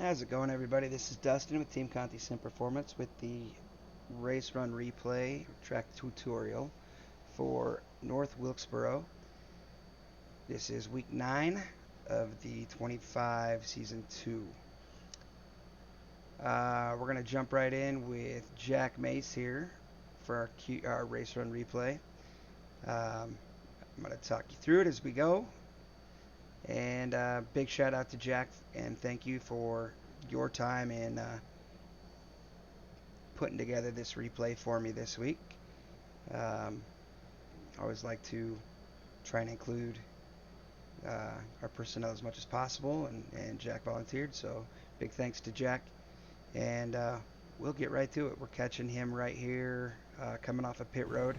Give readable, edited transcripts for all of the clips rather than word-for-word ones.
How's it going, everybody? This is Dustin with Team Conti Sim Performance with the race run replay track tutorial for North Wilkesboro. This is week 9 of the 25 season 2. We're going to jump right in with Jack Mace here for our race run replay. I'm going to talk you through it as we go. And big shout out to Jack and thank you for your time in putting together this replay for me this week. I always like to try and include our personnel as much as possible, and Jack volunteered, so big thanks to Jack. And we'll get right to it. We're catching him right here, coming off of pit road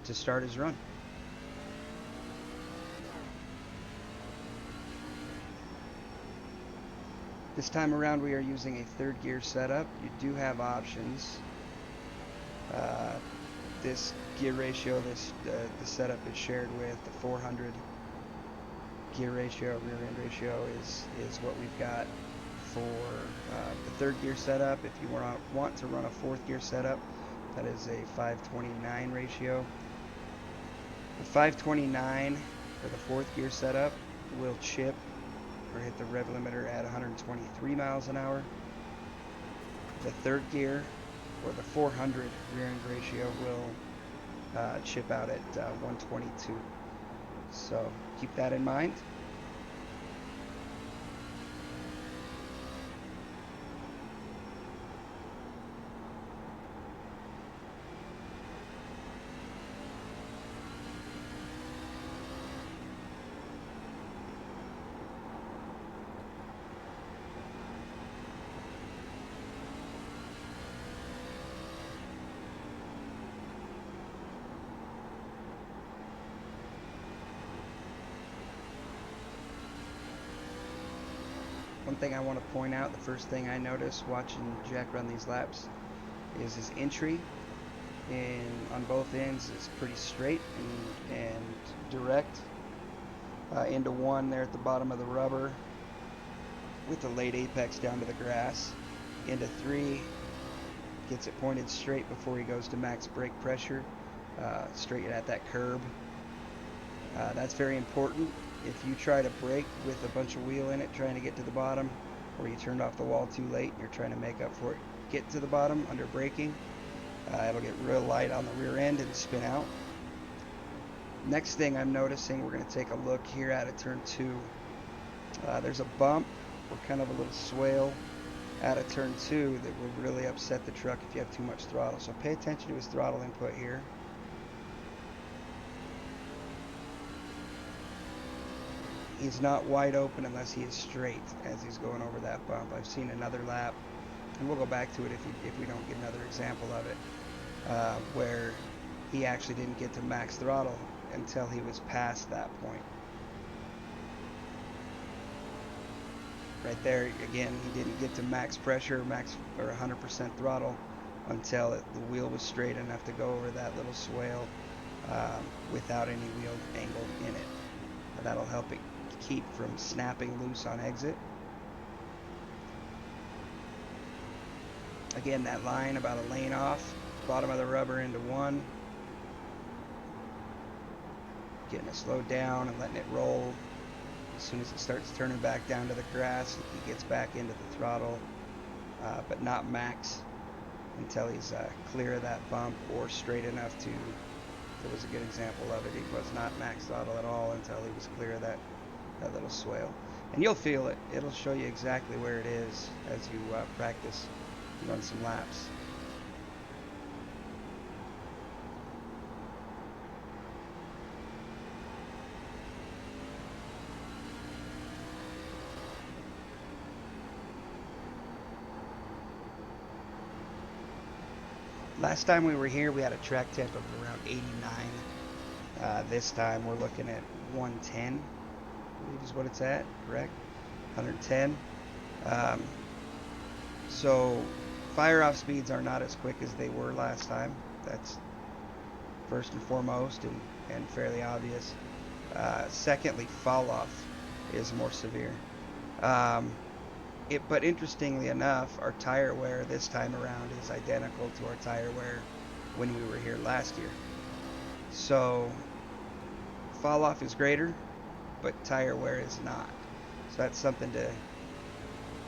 to start his run. This time around we are using a third gear setup. You do have options. This gear ratio, the setup is shared with the 400 gear ratio, rear end ratio is what we've got for the third gear setup. If you want to run a fourth gear setup, that is a 529 ratio. The 529 for the fourth gear setup will chip or hit the rev limiter at 123 miles an hour. The third gear or the 400 rear end ratio will chip out at 122. So keep that in mind. One thing I want to point out, the first thing I noticed watching Jack run these laps is his entry on both ends is pretty straight and direct. Into one there at the bottom of the rubber with the late apex down to the grass. Into 3, gets it pointed straight before he goes to max brake pressure, straight at that curb. That's very important. If you try to brake with a bunch of wheel in it trying to get to the bottom, or you turned off the wall too late and you're trying to make up for it, get to the bottom under braking, it'll get real light on the rear end and spin out. Next thing I'm noticing, we're going to take a look here out of turn 2. There's a bump or kind of a little swale out of turn 2 that will really upset the truck if you have too much throttle. So pay attention to his throttle input here. He's not wide open unless he is straight as he's going over that bump. I've seen another lap, and we'll go back to it if we don't get another example of it, where he actually didn't get to max throttle until he was past that point. Right there, again, he didn't get to max pressure, or 100% throttle until the wheel was straight enough to go over that little swale without any wheel angle in it. That'll help it keep from snapping loose on exit. Again, that line about a lane off, bottom of the rubber into 1. Getting it slowed down and letting it roll. As soon as it starts turning back down to the grass, he gets back into the throttle, but not max until he's clear of that bump or straight enough to. There was a good example of it. He was not max throttle at all until he was clear of that little swale. And you'll feel it. It'll show you exactly where it is as you practice and run some laps. Last time we were here, we had a track temp of around 89. This time we're looking at 110, I believe is what it's at, correct? 110. So fire off speeds are not as quick as they were last time. That's first and foremost and fairly obvious. Secondly, fall off is more severe. But interestingly enough, our tire wear this time around is identical to our tire wear when we were here last year. So fall off is greater, but tire wear is not. So that's something to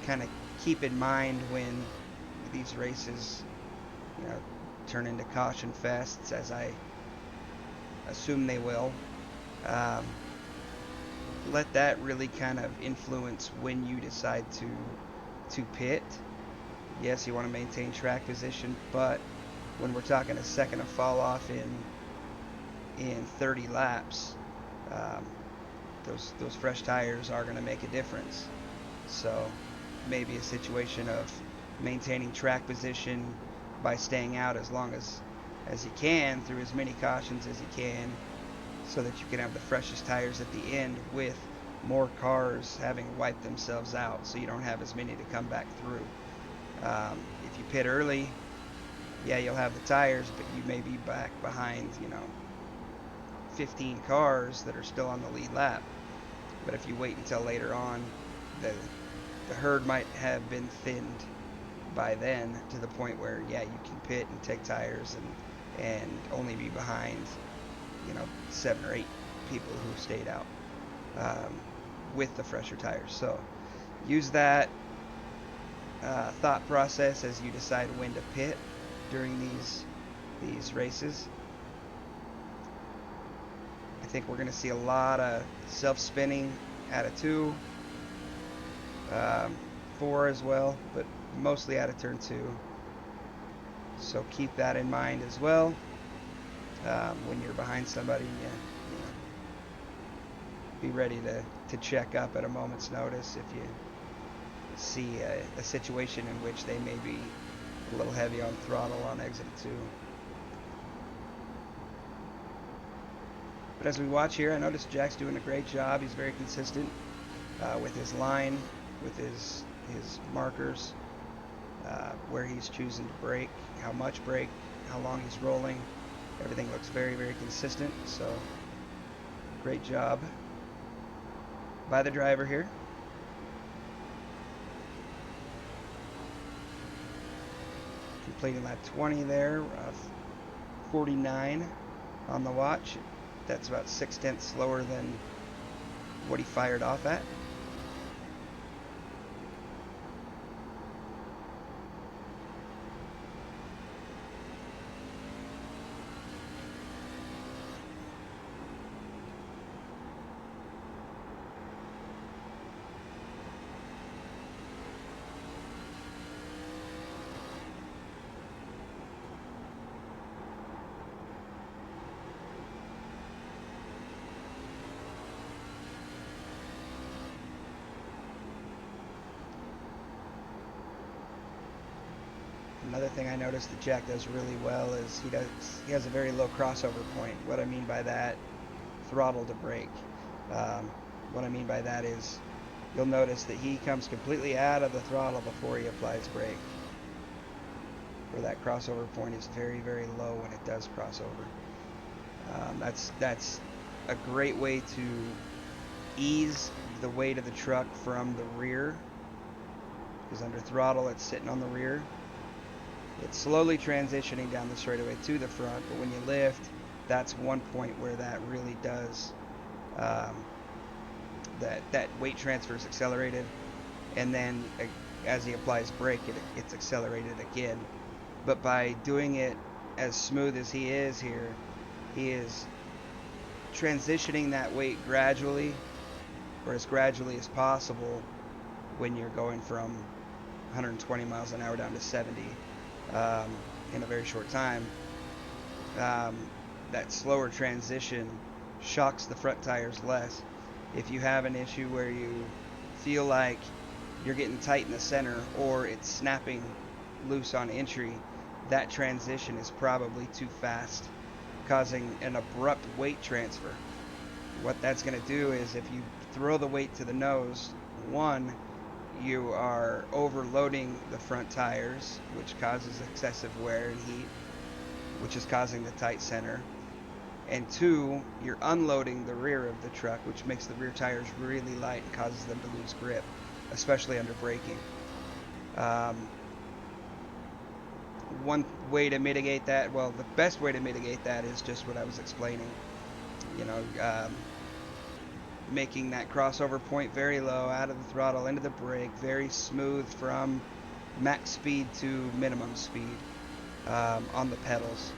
kind of keep in mind when these races, you know, turn into caution fests, as I assume they will. Um, Let that really kind of influence when you decide to pit. Yes, you want to maintain track position, but when we're talking a second of fall off in 30 laps, um, those fresh tires are going to make a difference. So maybe a situation of maintaining track position by staying out as long as you can through as many cautions as you can, so that you can have the freshest tires at the end with more cars having wiped themselves out, so you don't have as many to come back through. If you pit early, yeah, you'll have the tires, but you may be back behind, 15 cars that are still on the lead lap. But if you wait until later on, the herd might have been thinned by then to the point where, yeah, you can pit and take tires and only be behind, 7 or 8 people who stayed out with the fresher tires. So use that thought process as you decide when to pit during these races. I think we're going to see a lot of self-spinning out of 2, 4 as well, but mostly out of turn 2. So keep that in mind as well. When you're behind somebody, be ready to check up at a moment's notice if you see a situation in which they may be a little heavy on throttle on exit 2. But as we watch here, I notice Jack's doing a great job. He's very consistent with his line, with his markers, where he's choosing to brake, how much brake, how long he's rolling. Everything looks very, very consistent. So great job by the driver here. Completing lap 20 there, 49 on the watch. That's about 0.6 slower than what he fired off at. Another thing I noticed that Jack does really well is he has a very low crossover point. What I mean by that, throttle to brake. What I mean by that is you'll notice that he comes completely out of the throttle before he applies brake, where that crossover point is very, very low when it does cross over. That's a great way to ease the weight of the truck from the rear, because under throttle it's sitting on the rear. It's slowly transitioning down the straightaway to the front, but when you lift, that's one point where that really does, that weight transfer is accelerated, and then as he applies brake, it's accelerated again. But by doing it as smooth as he is here, he is transitioning that weight gradually, or as gradually as possible, when you're going from 120 miles an hour down to 70. In a very short time. That slower transition shocks the front tires less. If you have an issue where you feel like you're getting tight in the center or it's snapping loose on entry, that transition is probably too fast, causing an abrupt weight transfer. What that's going to do is, if you throw the weight to the nose, one, you are overloading the front tires, which causes excessive wear and heat, which is causing the tight center. And two, you're unloading the rear of the truck, which makes the rear tires really light and causes them to lose grip. especially under braking. Um, One way to mitigate that, well, the best way to mitigate that is just what I was explaining. You know, making that crossover point very low, out of the throttle, into the brake, very smooth from max speed to minimum speed on the pedals,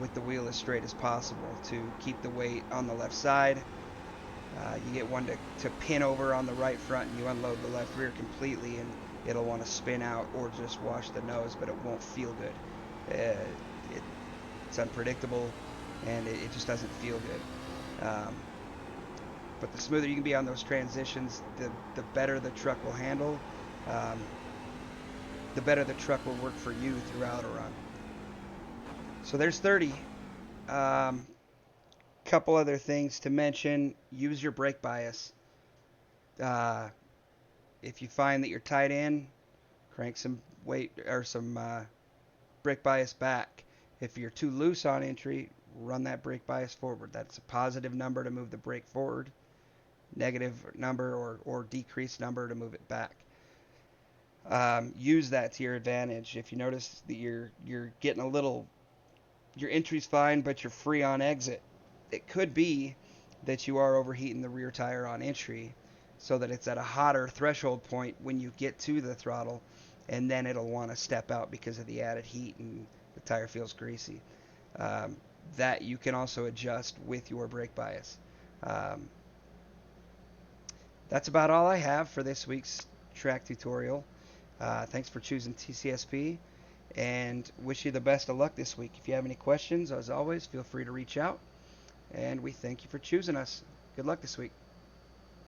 with the wheel as straight as possible to keep the weight on the left side. You get one to pin over on the right front, and you unload the left rear completely, and it'll want to spin out or just wash the nose, but it won't feel good. It's unpredictable, and it just doesn't feel good. But the smoother you can be on those transitions, the better the truck will handle. Um, the better the truck will work for you throughout a run. So there's 30. Um, Couple other things to mention. Use your brake bias. Uh, if you find that you're tight in, crank some weight or some brake bias back. If you're too loose on entry, run that brake bias forward. That's a positive number to move the brake forward, negative number or decreased number to move it back. Use that to your advantage. If you notice that you're getting a little, your entry's fine, but you're free on exit, it could be that you are overheating the rear tire on entry, so that it's at a hotter threshold point when you get to the throttle, and then it'll want to step out because of the added heat and the tire feels greasy. Um, that you can also adjust with your brake bias. Um, that's about all I have for this week's track tutorial. Thanks for choosing TCSP, and wish you the best of luck this week. If you have any questions, as always, feel free to reach out, and we thank you for choosing us. Good luck this week.